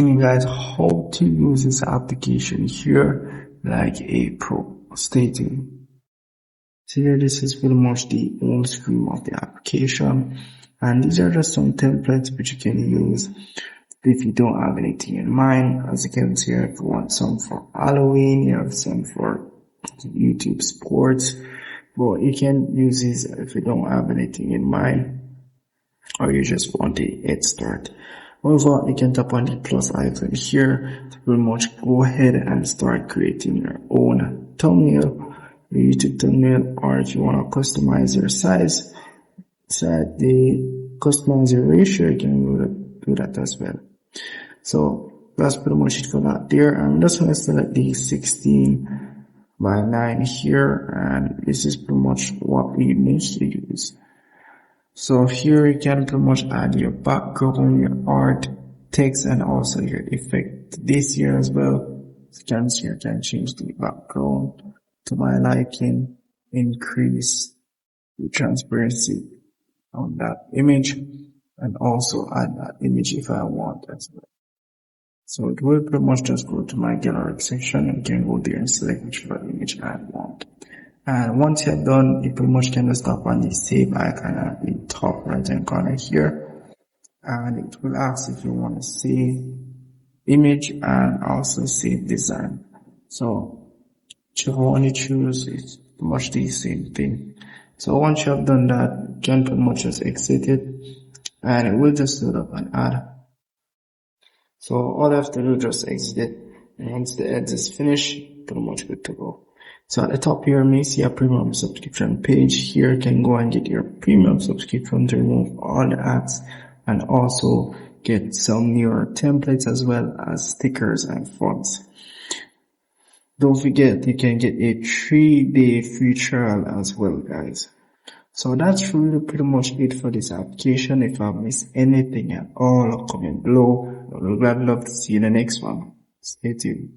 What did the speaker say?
You guys how to use this application here like a pro stating. So here this is pretty much the home screen of the application, and these are just some templates which you can use if you don't have anything in mind. As you can see here, if you want some for Halloween, you have some for YouTube sports, but you can use these if you don't have anything in mind or you just want a head start. However, you can tap on the plus icon here to pretty much go ahead and start creating your own thumbnail, your YouTube thumbnail, or if you want to customize your size, set the customizer ratio, you can do that as well. So that's pretty much it for that there. I'm just going to select the 16 by 9 here, and this is pretty much what we mostly use. So here you can pretty much add your background, your art, text, and also your effect this year as well. As you can see, you can change the background to my liking, increase the transparency on that image, and also add that image if I want as well. So it will pretty much just go to my gallery section and you can go there and select whichever image I want. And once you're done, you pretty much can just tap on the save icon at the top right hand corner here. And it will ask if you want to save image and also save design. So whichever one you choose, it's pretty much the same thing. So once you have done that, you can pretty much just exit it and it will just load up an ad. So all I have to do is just exit it, and once the ads is finished, pretty much good to go. So at the top here, you may see a premium subscription page. Here you can go and get your premium subscription to remove all the ads and also get some newer templates as well as stickers and fonts. Don't forget, you can get a 3-day free trial as well, guys. So that's really pretty much it for this application. If I missed anything at all, comment below. I'd love to see you in the next one. Stay tuned.